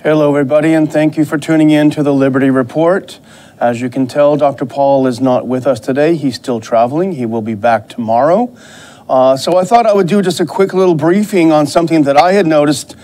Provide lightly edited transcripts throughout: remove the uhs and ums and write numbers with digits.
Hello, everybody, and thank you for tuning in to the Liberty Report. As you can tell, Dr. Paul is not with us today. He's still traveling. He will be back tomorrow. So I thought I would do just a quick little briefing on something that I had noticed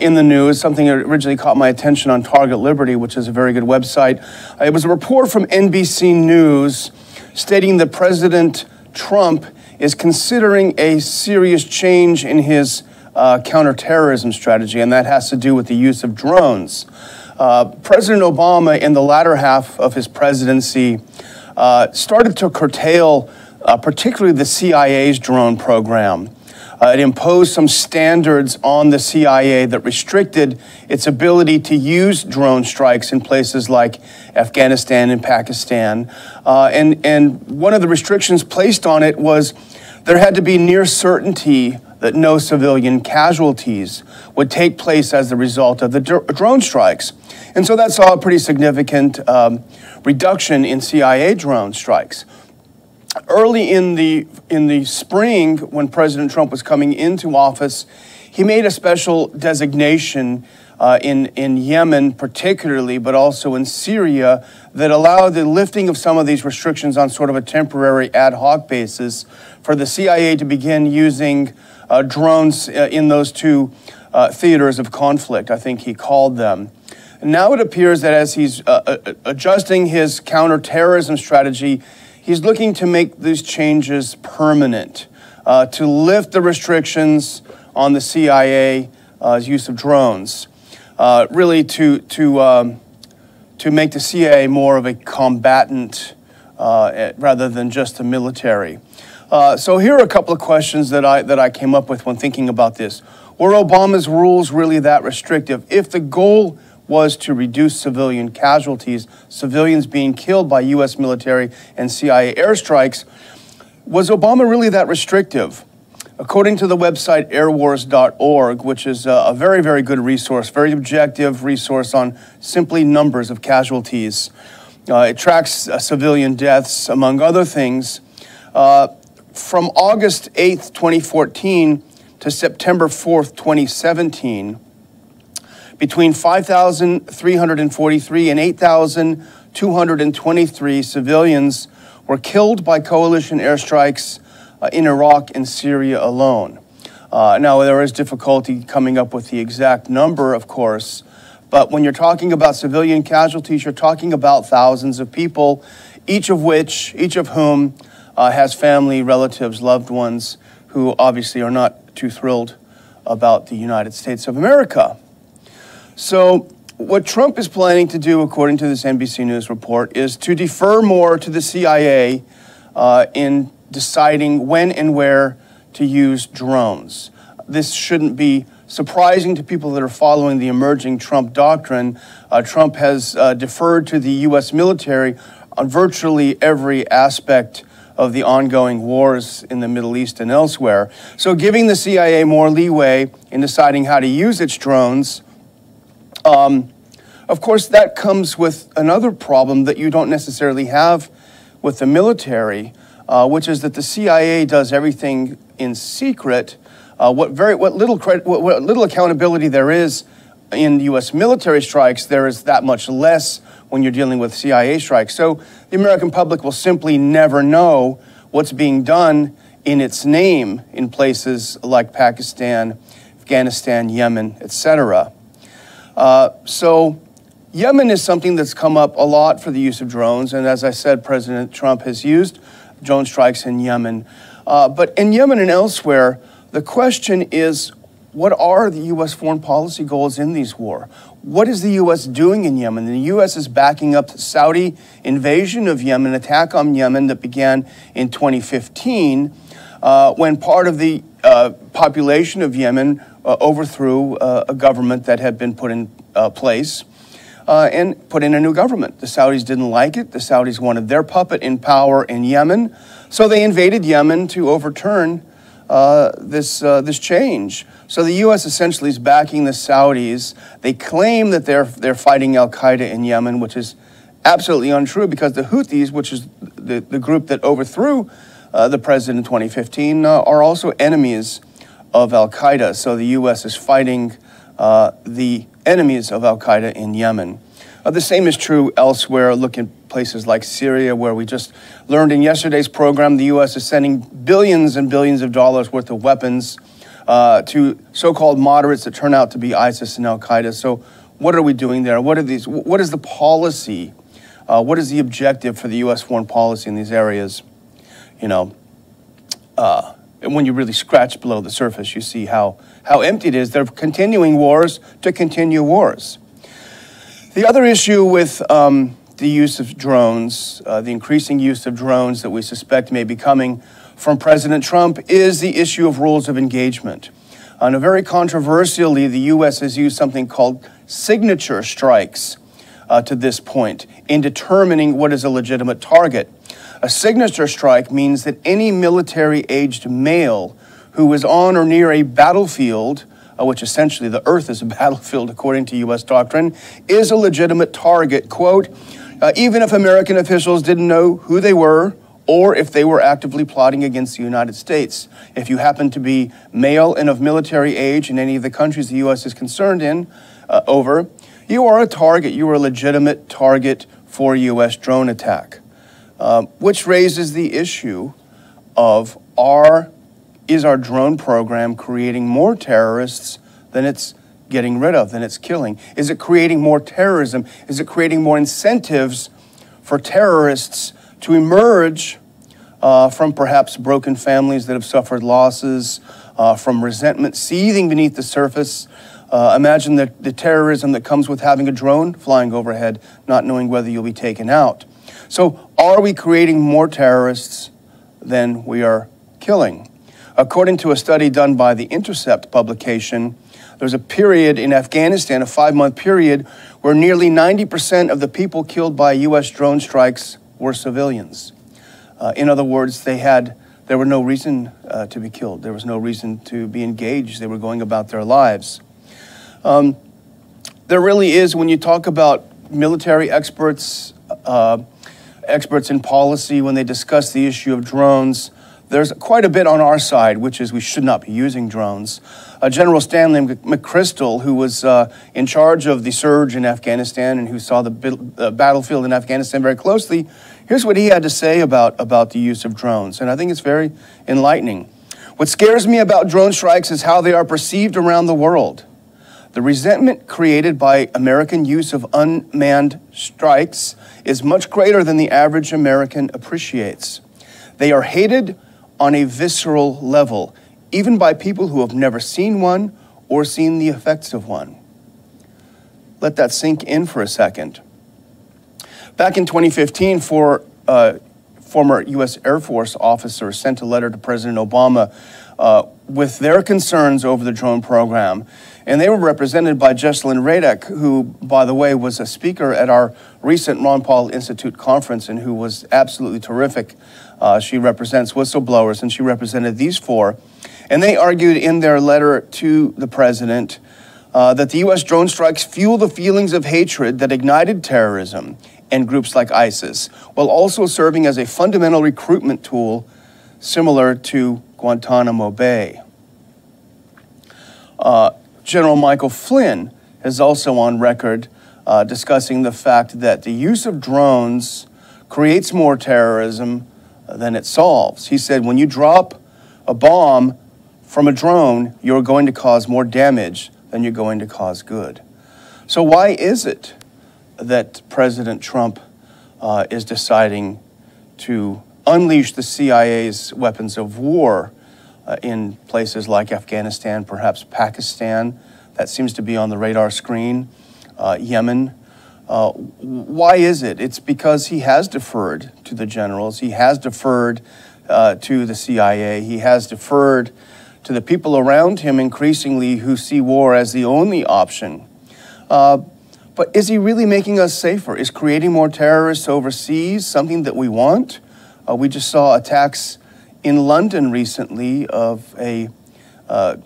in the news, something that originally caught my attention on Target Liberty, which is a very good website. It was a report from NBC News stating that President Trump is considering a serious change in his counterterrorism strategy, and that has to do with the use of drones. President Obama, in the latter half of his presidency, started to curtail particularly the CIA's drone program. It imposed some standards on the CIA that restricted its ability to use drone strikes in places like Afghanistan and Pakistan. And one of the restrictions placed on it was there had to be near certainty that no civilian casualties would take place as a result of the drone strikes. And so that saw a pretty significant reduction in CIA drone strikes. Early in the spring, when President Trump was coming into office, he made a special designation in Yemen particularly, but also in Syria, that allowed the lifting of some of these restrictions on sort of a temporary ad hoc basis for the CIA to begin using drones in those two theaters of conflict, I think he called them. Now it appears that as he's adjusting his counterterrorism strategy, he's looking to make these changes permanent, to lift the restrictions on the CIA's use of drones, really to make the CIA more of a combatant rather than just a military. So here are a couple of questions that I came up with when thinking about this. Were Obama's rules really that restrictive? If the goal was to reduce civilian casualties, civilians being killed by U.S. military and CIA airstrikes, was Obama really that restrictive? According to the website airwars.org, which is a very, very good resource, very objective resource on simply numbers of casualties, it tracks civilian deaths, among other things. From August 8th, 2014 to September 4th, 2017, between 5,343 and 8,223 civilians were killed by coalition airstrikes in Iraq and Syria alone. Now, there is difficulty coming up with the exact number, of course, but when you're talking about civilian casualties, you're talking about thousands of people, each of whom has family, relatives, loved ones who obviously are not too thrilled about the United States of America. So what Trump is planning to do, according to this NBC News report, is to defer more to the CIA in deciding when and where to use drones. This shouldn't be surprising to people that are following the emerging Trump doctrine. Trump has deferred to the U.S. military on virtually every aspect of the ongoing wars in the Middle East and elsewhere. So giving the CIA more leeway in deciding how to use its drones, of course, that comes with another problem that you don't necessarily have with the military, which is that the CIA does everything in secret. What little accountability there is in U.S. military strikes, there is that much less when you're dealing with CIA strikes. So the American public will simply never know what's being done in its name in places like Pakistan, Afghanistan, Yemen, etc. So Yemen is something that's come up a lot for the use of drones, and as I said, President Trump has used drone strikes in Yemen. But in Yemen and elsewhere, the question is, what are the U.S. foreign policy goals in these wars? What is the U.S. doing in Yemen? The U.S. is backing up the Saudi invasion of Yemen, attack on Yemen that began in 2015, when part of the population of Yemen overthrew a government that had been put in place and put in a new government. The Saudis didn't like it. The Saudis wanted their puppet in power in Yemen, so they invaded Yemen to overturn this change. So the U.S. essentially is backing the Saudis. They claim that they're fighting al-Qaeda in Yemen, which is absolutely untrue, because the Houthis, which is the group that overthrew the president in 2015, are also enemies of al-Qaeda. So the U.S. is fighting the enemies of al-Qaeda in Yemen. The same is true elsewhere. Look at places like Syria, where we just learned in yesterday's program the U.S. is sending billions and billions of dollars worth of weapons to so-called moderates that turn out to be ISIS and al-Qaeda. So what are we doing there? What is the policy? What is the objective for the U.S. foreign policy in these areas? You know, and when you really scratch below the surface, you see how empty it is. They're continuing wars to continue wars. The other issue with the use of drones, the increasing use of drones that we suspect may be coming from President Trump, is the issue of rules of engagement. And very controversially, the U.S. has used something called signature strikes to this point in determining what is a legitimate target. A signature strike means that any military-aged male who is on or near a battlefield, which essentially the earth is a battlefield according to U.S. doctrine, is a legitimate target, quote, even if American officials didn't know who they were or if they were actively plotting against the United States. If you happen to be male and of military age in any of the countries the U.S. is concerned over, you are a target. You are a legitimate target for a U.S. drone attack. Which raises the issue of is our drone program creating more terrorists than it's getting rid of, than it's killing? Is it creating more terrorism? Is it creating more incentives for terrorists to emerge from perhaps broken families that have suffered losses, from resentment seething beneath the surface? Imagine the terrorism that comes with having a drone flying overhead, not knowing whether you'll be taken out. So are we creating more terrorists than we are killing? According to a study done by the Intercept publication, there's a period in Afghanistan, a 5-month period, where nearly 90% of the people killed by U.S. drone strikes were civilians. In other words, there were no reason to be killed. There was no reason to be engaged. They were going about their lives. There really is, when you talk about military experts, experts in policy, when they discuss the issue of drones, there's quite a bit on our side, which is we should not be using drones. General Stanley McChrystal, who was in charge of the surge in Afghanistan and who saw the battlefield in Afghanistan very closely, here's what he had to say about the use of drones, and I think it's very enlightening. What scares me about drone strikes is how they are perceived around the world. The resentment created by American use of unmanned strikes is much greater than the average American appreciates. They are hated on a visceral level, even by people who have never seen one or seen the effects of one. Let that sink in for a second. Back in 2015, former U.S. Air Force officers sent a letter to President Obama with their concerns over the drone program. And they were represented by Jesselyn Radek, who, by the way, was a speaker at our recent Ron Paul Institute conference and who was absolutely terrific. She represents whistleblowers, and she represented these four. And they argued in their letter to the president that the U.S. drone strikes fuel the feelings of hatred that ignited terrorism and groups like ISIS, while also serving as a fundamental recruitment tool similar to Guantanamo Bay. General Michael Flynn is also on record discussing the fact that the use of drones creates more terrorism than it solves. He said, when you drop a bomb from a drone, you're going to cause more damage than you're going to cause good. So why is it that President Trump is deciding to unleash the CIA's weapons of war in places like Afghanistan, perhaps Pakistan? That seems to be on the radar screen. Yemen. Why is it? It's because he has deferred to the generals. He has deferred to the CIA. He has deferred to the people around him increasingly who see war as the only option. But is he really making us safer? Is creating more terrorists overseas something that we want? We just saw attacks in London recently of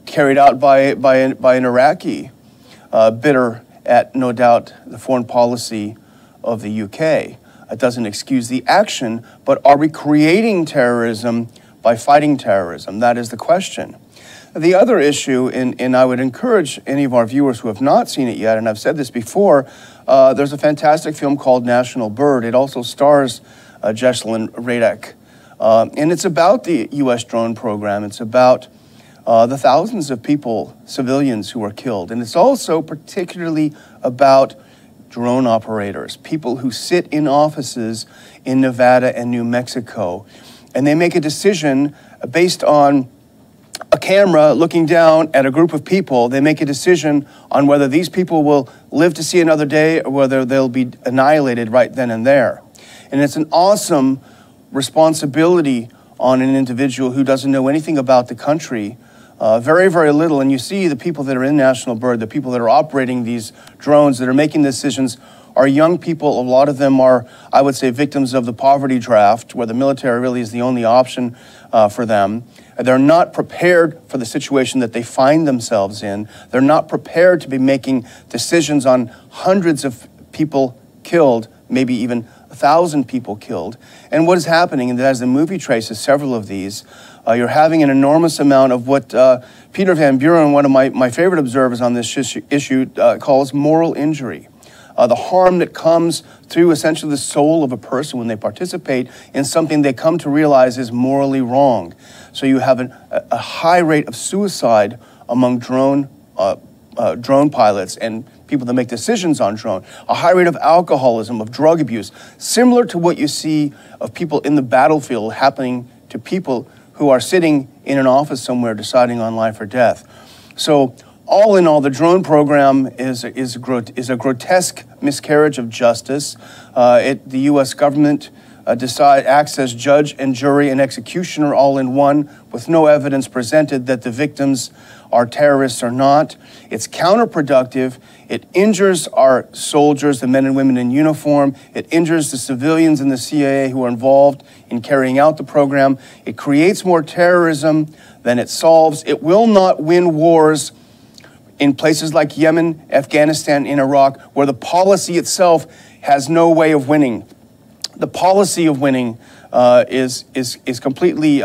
carried out by an Iraqi, bitter at, no doubt, the foreign policy of the UK. It doesn't excuse the action, but are we creating terrorism by fighting terrorism? That is the question. The other issue, and I would encourage any of our viewers who have not seen it yet, and I've said this before, there's a fantastic film called National Bird. It also stars Jesselyn Radek. And it's about the U.S. drone program. It's about the thousands of people, civilians, who are killed. And it's also particularly about drone operators, people who sit in offices in Nevada and New Mexico. And they make a decision based on a camera looking down at a group of people. They make a decision on whether these people will live to see another day or whether they'll be annihilated right then and there. And it's an awesome responsibility on an individual who doesn't know anything about the country, very, very little. And you see the people that are in National Bird, the people that are operating these drones, that are making decisions, are young people. A lot of them are, I would say, victims of the poverty draft, where the military really is the only option for them. They're not prepared for the situation that they find themselves in. They're not prepared to be making decisions on hundreds of people killed, maybe even 1,000 people killed. And what is happening, and as the movie traces several of these, you're having an enormous amount of what Peter Van Buren, one of my favorite observers on this issue, calls moral injury. The harm that comes through essentially the soul of a person when they participate in something they come to realize is morally wrong. So you have a high rate of suicide among drone pilots and people that make decisions on drone, a high rate of alcoholism, of drug abuse, similar to what you see of people in the battlefield happening to people who are sitting in an office somewhere deciding on life or death. So all in all, the drone program is a grotesque miscarriage of justice. The U.S. government acts as judge and jury and executioner all in one, with no evidence presented that the victims are terrorists or not. It's counterproductive. It injures our soldiers, the men and women in uniform. It injures the civilians in the CIA who are involved in carrying out the program. It creates more terrorism than it solves. It will not win wars in places like Yemen, Afghanistan, and Iraq, where the policy itself has no way of winning. The policy of winning is completely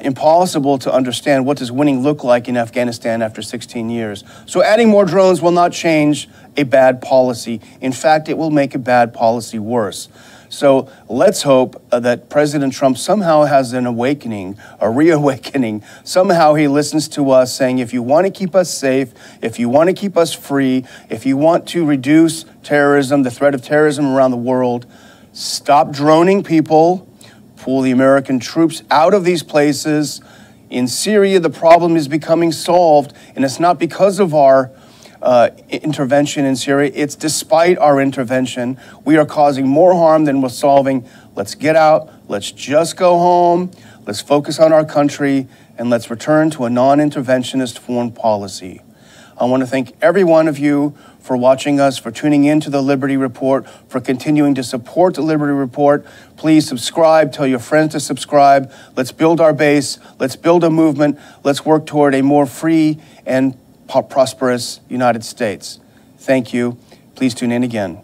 impossible to understand. What does winning look like in Afghanistan after 16 years? So adding more drones will not change a bad policy. In fact, it will make a bad policy worse. So let's hope that President Trump somehow has an awakening, a reawakening. Somehow he listens to us saying, if you want to keep us safe, if you want to keep us free, if you want to reduce terrorism, the threat of terrorism around the world, stop droning people, pull the American troops out of these places. In Syria, the problem is becoming solved, and it's not because of our intervention in Syria. It's despite our intervention. We are causing more harm than we're solving. Let's get out. Let's just go home. Let's focus on our country, and let's return to a non-interventionist foreign policy. I want to thank every one of you for watching us, for tuning in to the Liberty Report, for continuing to support the Liberty Report. Please subscribe, tell your friends to subscribe. Let's build our base. Let's build a movement. Let's work toward a more free and prosperous United States. Thank you. Please tune in again.